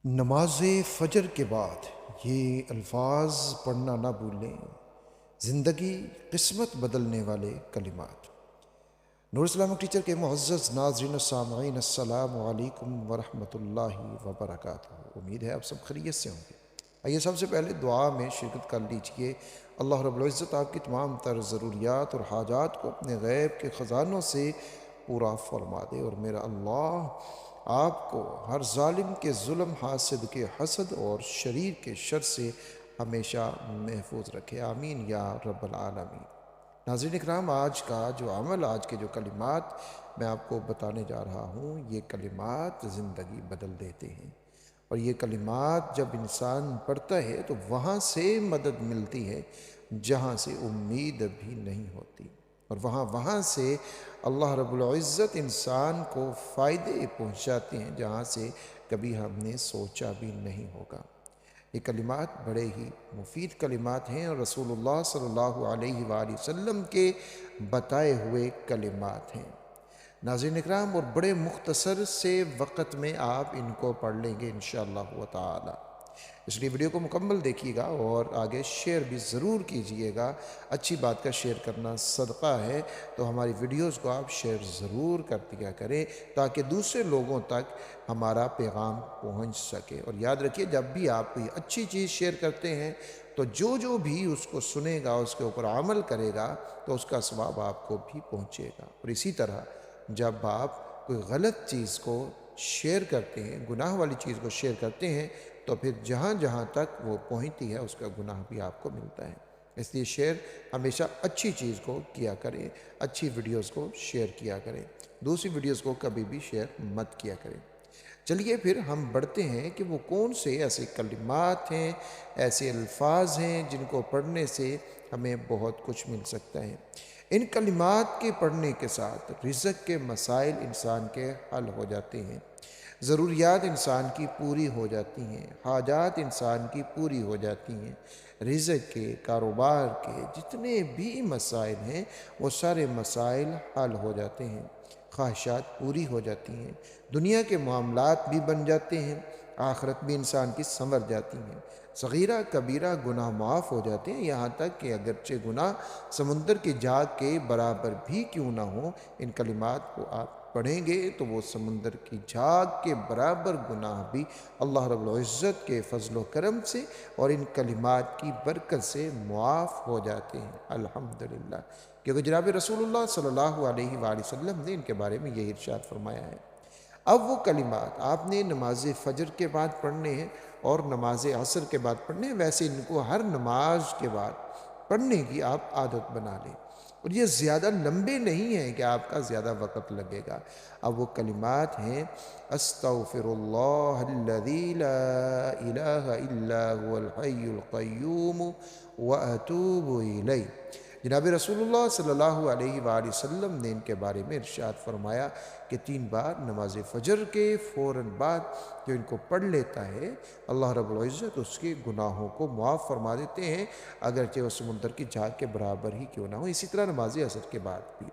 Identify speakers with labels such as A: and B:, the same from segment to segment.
A: نماز فجر کے بعد یہ الفاظ پڑھنا نہ بھولیں، زندگی قسمت بدلنے والے کلمات۔ نور اسلامک ٹیچر کے معزز ناظرین و سامعین، السلام علیکم ورحمۃ اللہ وبرکاتہ۔ امید ہے آپ سب خیریت سے ہوں گے۔ آئیے سب سے پہلے دعا میں شرکت کر لیجئے۔ اللہ رب العزت آپ کی تمام تر ضروریات اور حاجات کو اپنے غیب کے خزانوں سے پورا فرما دے، اور میرا اللہ آپ کو ہر ظالم کے ظلم، حاسد کے حسد اور شریر کے شر سے ہمیشہ محفوظ رکھے، آمین یا رب العالمین۔ ناظرین اکرام، آج کا جو عمل، آج کے جو کلمات میں آپ کو بتانے جا رہا ہوں، یہ کلمات زندگی بدل دیتے ہیں، اور یہ کلمات جب انسان پڑھتا ہے تو وہاں سے مدد ملتی ہے جہاں سے امید بھی نہیں ہوتی، اور وہاں سے اللہ رب العزت انسان کو فائدے پہنچاتے ہیں جہاں سے کبھی ہم نے سوچا بھی نہیں ہوگا۔ یہ کلمات بڑے ہی مفید کلمات ہیں، اور رسول اللہ صلی اللہ علیہ وآلہ وسلم کے بتائے ہوئے کلمات ہیں ناظرین اکرام، اور بڑے مختصر سے وقت میں آپ ان کو پڑھ لیں گے انشاءاللہ تعالی۔ اس لیے ویڈیو کو مکمل دیکھیے گا اور آگے شیئر بھی ضرور کیجئے گا۔ اچھی بات کا شیئر کرنا صدقہ ہے، تو ہماری ویڈیوز کو آپ شیئر ضرور کر دیا کریں تاکہ دوسرے لوگوں تک ہمارا پیغام پہنچ سکے۔ اور یاد رکھیے، جب بھی آپ کوئی اچھی چیز شیئر کرتے ہیں تو جو بھی اس کو سنے گا، اس کے اوپر عمل کرے گا، تو اس کا ثواب آپ کو بھی پہنچے گا۔ اور اسی طرح جب آپ کوئی غلط چیز کو شیئر کرتے ہیں، گناہ والی چیز کو شیئر کرتے ہیں، تو پھر جہاں تک وہ پہنچتی ہے اس کا گناہ بھی آپ کو ملتا ہے۔ اس لیے شیئر ہمیشہ اچھی چیز کو کیا کریں، اچھی ویڈیوز کو شیئر کیا کریں، دوسری ویڈیوز کو کبھی بھی شیئر مت کیا کریں۔ چلیے پھر ہم بڑھتے ہیں کہ وہ کون سے ایسے کلمات ہیں، ایسے الفاظ ہیں جن کو پڑھنے سے ہمیں بہت کچھ مل سکتا ہے۔ ان کلمات کے پڑھنے کے ساتھ رزق کے مسائل انسان کے حل ہو جاتے ہیں، ضروریات انسان کی پوری ہو جاتی ہیں، حاجات انسان کی پوری ہو جاتی ہیں، رزق کے، کاروبار کے جتنے بھی مسائل ہیں وہ سارے مسائل حل ہو جاتے ہیں، خواہشات پوری ہو جاتی ہیں، دنیا کے معاملات بھی بن جاتے ہیں، آخرت بھی انسان کی سنور جاتی ہیں، صغیرہ کبیرہ گناہ معاف ہو جاتے ہیں، یہاں تک کہ اگرچہ گناہ سمندر کی جھاگ کے برابر بھی کیوں نہ ہو، ان کلمات کو آپ پڑھیں گے تو وہ سمندر کی جھاگ کے برابر گناہ بھی اللہ رب العزت کے فضل و کرم سے اور ان کلمات کی برکت سے معاف ہو جاتے ہیں، الحمدللہ۔ کیونکہ جناب رسول اللہ صلی اللہ علیہ وآلہ وسلم نے ان کے بارے میں یہی ارشاد فرمایا ہے۔ اب وہ کلمات آپ نے نماز فجر کے بعد پڑھنے ہیں اور نماز عصر کے بعد پڑھنے ہیں، ویسے ان کو ہر نماز کے بعد پڑھنے کی آپ عادت بنا لیں، اور یہ زیادہ لمبے نہیں ہیں کہ آپ کا زیادہ وقت لگے گا۔ اب وہ کلمات ہیں: استغفر اللہ الذی لا الہ الا هو الحی القیوم واتوب الیہ۔ جناب رسول اللہ صلی اللہ علیہ وآلہ وسلم نے ان کے بارے میں ارشاد فرمایا کہ 3 بار نماز فجر کے فوراً بعد جو ان کو پڑھ لیتا ہے، اللہ رب العزت اس کے گناہوں کو معاف فرما دیتے ہیں، اگرچہ وہ سمندر کی جھاگ کے برابر ہی کیوں نہ ہو۔ اسی طرح نماز عصر کے بعد بھی۔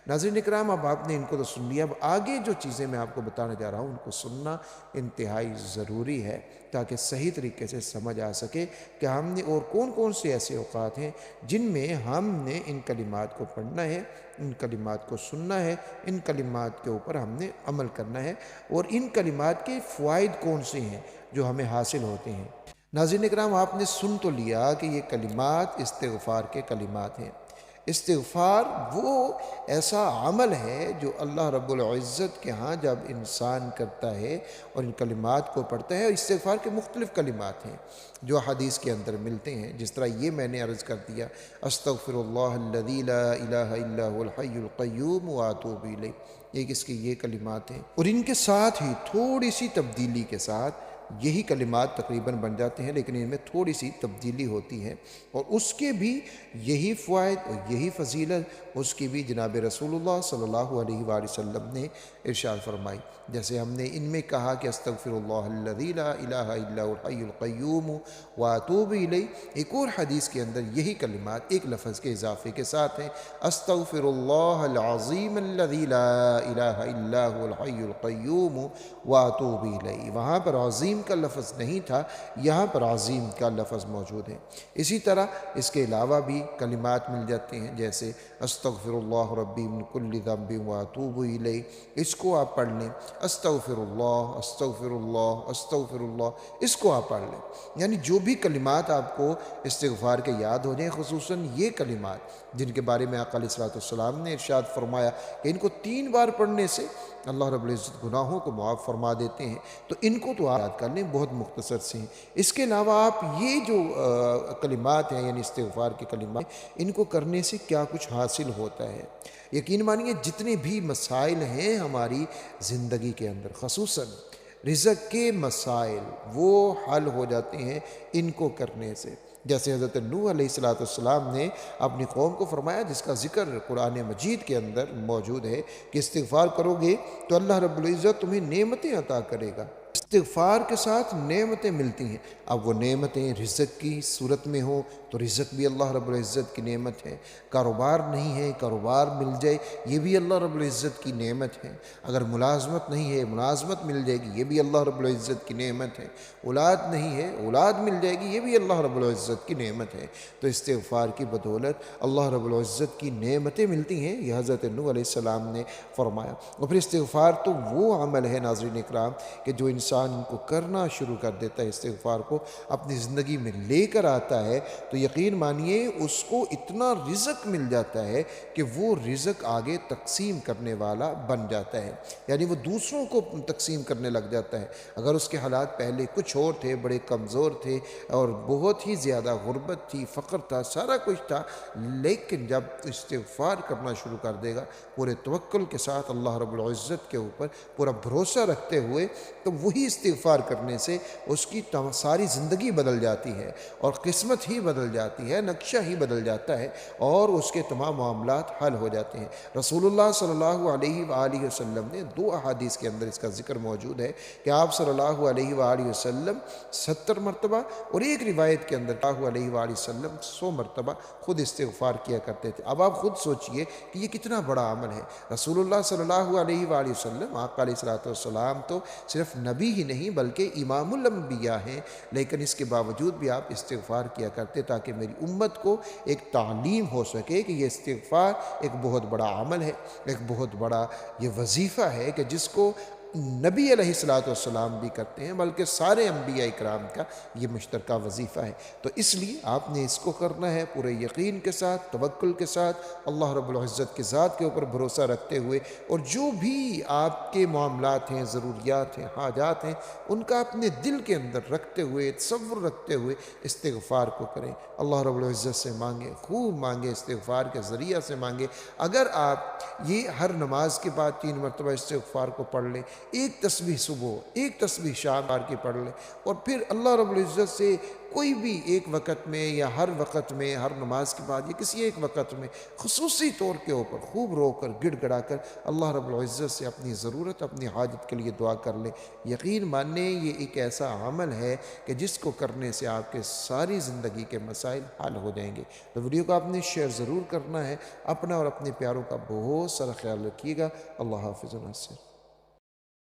A: ناظرین اکرام، اب آپ نے ان کو تو سن لیا، اب آگے جو چیزیں میں آپ کو بتانے جا رہا ہوں ان کو سننا انتہائی ضروری ہے تاکہ صحیح طریقے سے سمجھ آ سکے کہ ہم نے اور کون سے ایسے اوقات ہیں جن میں ہم نے ان کلمات کو پڑھنا ہے، ان کلمات کو سننا ہے، ان کلمات کے اوپر ہم نے عمل کرنا ہے، اور ان کلمات کے فوائد کون سے ہیں جو ہمیں حاصل ہوتے ہیں۔ ناظرین اکرام، آپ نے سن تو لیا کہ یہ کلمات استغفار کے کلمات ہیں۔ استغفار وہ ایسا عمل ہے جو اللہ رب العزت کے ہاں جب انسان کرتا ہے اور ان کلمات کو پڑھتا ہے، استغفار کے مختلف کلمات ہیں جو حدیث کے اندر ملتے ہیں، جس طرح یہ میں نے عرض کر دیا: استغفر اللہ الذی لا الہ الا هو الحی القیوم واتوب الیہ۔ ایک اس کے یہ کلمات ہیں، اور ان کے ساتھ ہی تھوڑی سی تبدیلی کے ساتھ یہی کلمات تقریباً بن جاتے ہیں، لیکن ان میں تھوڑی سی تبدیلی ہوتی ہے، اور اس کے بھی یہی فوائد اور یہی فضیلت اس کی بھی جناب رسول اللہ صلی اللہ علیہ وآلہ وسلم نے ارشاد فرمائی۔ جیسے ہم نے ان میں کہا کہ استغفر اللہ الذی لا الہ الا هو الحی القیوم واتوب الیہ، ایک اور حدیث کے اندر یہی کلمات ایک لفظ کے اضافے کے ساتھ ہیں: استغفر اللہ العظیم الذی لا الہ الا هو الحی القیوم واتوب الیہ۔ وہاں پر عظیم عظیم کا لفظ نہیں تھا، یہاں پر عظیم کا لفظ موجود ہے۔ اسی طرح اس کے علاوہ بھی کلمات مل جاتے ہیں، جیسے استغفر اللہ ربی من کل ذنب واتوب الیہ، اس کو آپ پڑھ لیں۔ استغفر اللہ، استغفر اللہ، استغفر اللہ، اس کو آپ پڑھ لیں۔ یعنی جو بھی کلمات آپ کو استغفار کے یاد ہو جائیں، خصوصاً یہ کلمات جن کے بارے میں آقا علیہ الصلوۃ والسلام نے ارشاد فرمایا کہ ان کو 3 بار پڑھنے سے اللہ رب العزت گناہوں کو معاف فرما دیتے ہیں، تو ان کو تو آپ یاد کر لیں، بہت مختصر سے ہیں۔ اس کے علاوہ آپ یہ جو کلمات ہیں، یعنی استغفار کے کلمات، ان کو کرنے سے کیا کچھ حاصل ہوتا ہے؟ یقین مانیے جتنے بھی مسائل ہیں ہماری زندگی کے اندر، خصوصاً رزق کے مسائل، وہ حل ہو جاتے ہیں ان کو کرنے سے۔ جیسے حضرت نوح علیہ السلام نے اپنی قوم کو فرمایا، جس کا ذکر قرآن مجید کے اندر موجود ہے، کہ استغفار کرو گے تو اللہ رب العزت تمہیں نعمتیں عطا کرے گا۔ استغفار کے ساتھ نعمتیں ملتی ہیں، اب وہ نعمتیں رزق کی صورت میں ہوں تو رزق بھی اللہ رب العزت کی نعمت ہے، کاروبار نہیں ہے، کاروبار مل جائے، یہ بھی اللہ رب العزت کی نعمت ہے، اگر ملازمت نہیں ہے، ملازمت مل جائے گی، یہ بھی اللہ رب العزت کی نعمت ہے، اولاد نہیں ہے، اولاد مل جائے گی، یہ بھی اللہ رب العزت کی نعمت ہے۔ تو استغفار کی بدولت اللہ رب العزت کی نعمتیں ملتی ہیں، یہ حضرت نوح علیہ السلام نے فرمایا۔ اور پھر استغفار تو وہ عمل ہے ناظرین اکرام کہ جو انسان ان کو کرنا شروع کر دیتا ہے، استغفار کو اپنی زندگی میں لے کر آتا ہے، تو یقین مانیے اس کو اتنا رزق مل جاتا ہے کہ وہ رزق آگے تقسیم کرنے والا بن جاتا ہے، یعنی وہ دوسروں کو تقسیم کرنے لگ جاتا ہے۔ اگر اس کے حالات پہلے کچھ اور تھے، بڑے کمزور تھے اور بہت ہی زیادہ غربت تھی، فقر تھا، سارا کچھ تھا، لیکن جب استغفار کرنا شروع کر دے گا پورے توکل کے ساتھ اللہ رب العزت کے اوپر پورا بھروسہ رکھتے ہوئے، تو وہی استغفار کرنے سے اس کی ساری زندگی بدل جاتی ہے اور قسمت ہی بدل جاتی ہے، نقشہ ہی بدل جاتا ہے اور اس کے تمام معاملات حل ہو جاتے ہیں۔ رسول اللہ صلی اللہ علیہ وآلہ وسلم نے 2 احادیث کے اندر اس کا ذکر موجود ہے کہ آپ صلی اللہ علیہ وآلہ وسلم 70 مرتبہ اور ایک روایت کے اندر اللہ علیہ وآلہ وسلم 100 مرتبہ خود استغفار کیا کرتے تھے۔ اب آپ خود سوچئے کہ یہ کتنا بڑا عمل ہے۔ رسول اللہ صلی اللہ علیہ وآلہ وسلم آقا علیہ السلام تو صرف نبی ہی نہیں بلکہ امام الانبیاء ہیں، لیکن اس کے باوجود بھی آپ استغفار کیا کرتے تاکہ میری امت کو ایک تعلیم ہو سکے کہ یہ استغفار ایک بہت بڑا عمل ہے، ایک بہت بڑا یہ وظیفہ ہے کہ جس کو نبی علیہ السلام بھی کرتے ہیں، بلکہ سارے انبیاء اکرام کا یہ مشترکہ وظیفہ ہے۔ تو اس لیے آپ نے اس کو کرنا ہے پورے یقین کے ساتھ، توکل کے ساتھ، اللہ رب العزت کے ذات کے اوپر بھروسہ رکھتے ہوئے، اور جو بھی آپ کے معاملات ہیں، ضروریات ہیں، حاجات ہیں، ان کا اپنے دل کے اندر رکھتے ہوئے، تصور رکھتے ہوئے استغفار کو کریں۔ اللہ رب العزت سے مانگیں، خوب مانگیں، استغفار کے ذریعہ سے مانگیں۔ اگر آپ یہ ہر نماز کے بعد 3 مرتبہ استغفار کو پڑھ لیں، ایک تسبیح صبح، ایک تسبیح شام بار کی پڑھ لیں، اور پھر اللہ رب العزت سے کوئی بھی ایک وقت میں یا ہر وقت میں، ہر نماز کے بعد یا کسی ایک وقت میں خصوصی طور کے اوپر خوب رو کر، گڑ گڑا کر اللہ رب العزت سے اپنی ضرورت، اپنی حاجت کے لیے دعا کر لیں۔ یقین مانیں یہ ایک ایسا عمل ہے کہ جس کو کرنے سے آپ کے ساری زندگی کے مسائل حل ہو جائیں گے۔ تو ویڈیو کو آپ نے شیئر ضرور کرنا ہے، اپنا اور اپنے پیاروں کا بہت سارا خیال رکھیے گا۔ اللہ حافظ و ناصر۔